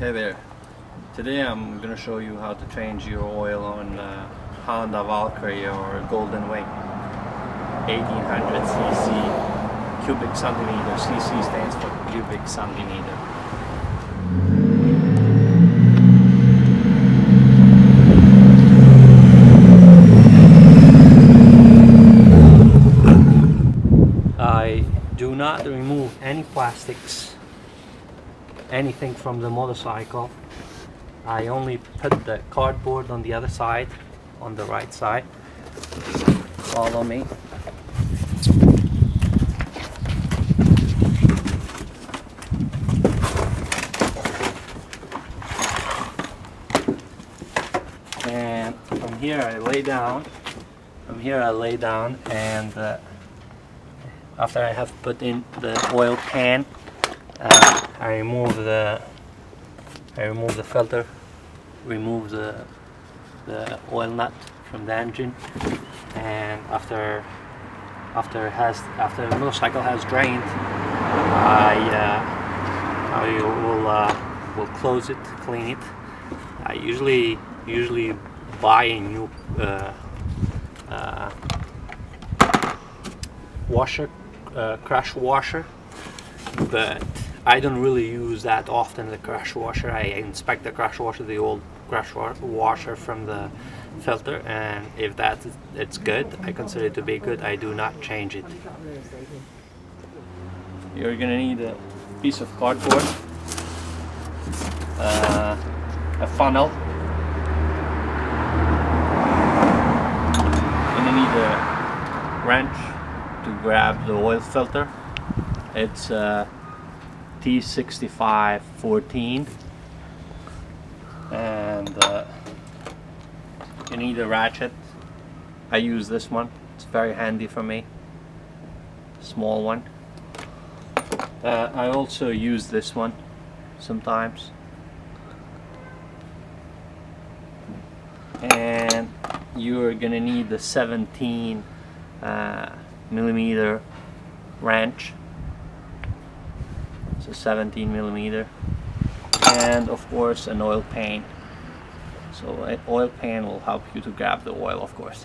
Hey there. Today I'm going to show you how to change your oil on Honda Valkyrie or Golden Wing 1800cc cubic centimeter. CC stands for cubic centimeter. I do not remove any plastics, anything from the motorcycle. I only put the cardboard on the other side, on the right side. Follow me. And from here I lay down. And after I have put in the oil pan, I remove the filter, remove the oil nut from the engine, and after the motorcycle has drained, I will close it, clean it. I usually buy a new washer, crash washer, but I don't really use that often, the crash washer. I inspect the crash washer, the old crash washer from the filter, and if it's good, I consider it to be good. I do not change it. You're gonna need a piece of cardboard, a funnel, and you need a wrench to grab the oil filter. It's T6514, and you need a ratchet. I use this one, it's very handy for me, small one. I also use this one sometimes, and you're gonna need the 17 millimeter wrench. So 17 millimeter, and of course an oil pan. So an oil pan will help you to grab the oil, of course.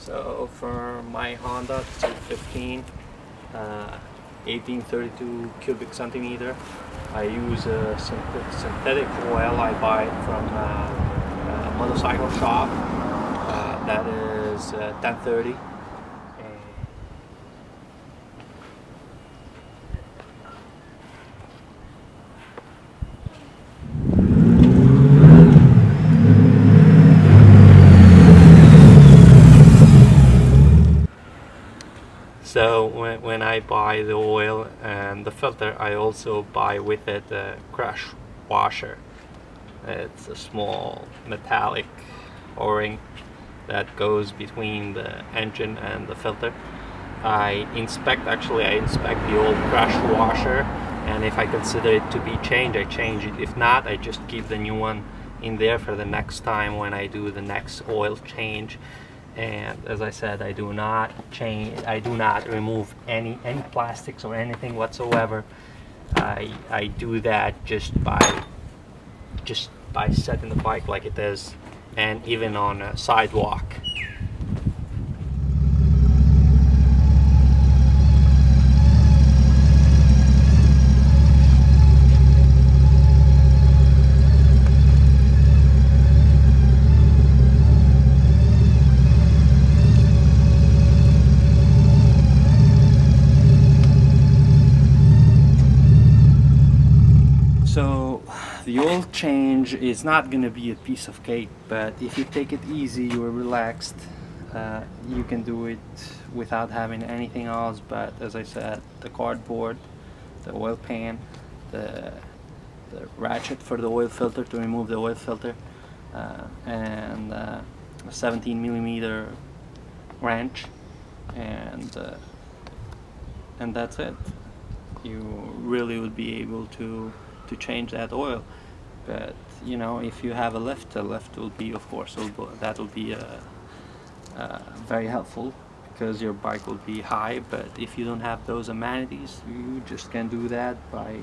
So for my Honda 215 1832 cubic centimeter, I use a synthetic oil I buy from a motorcycle shop. That is 1030. So when I buy the oil and the filter, I also buy with it a crash washer. It's a small metallic O-ring that goes between the engine and the filter. I inspect the old crash washer, and if I consider it to be changed, I change it. If not, I just keep the new one in there for the next time when I do the next oil change. And as I said, I do not remove any plastics or anything whatsoever. I do that just by setting the bike like it is, and even on a sidewalk. So the oil change is not going to be a piece of cake, but if you take it easy, you're relaxed, you can do it without having anything else. But as I said, the cardboard, the oil pan, the ratchet for the oil filter to remove the oil filter, and a 17 millimeter wrench, and that's it. You really would be able to change that oil. But you know, if you have a lift will be, of course, that will be very helpful, because your bike will be high, but if you don't have those amenities, you just can do that by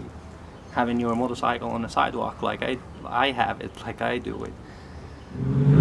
having your motorcycle on a sidewalk like I have it, like I do it.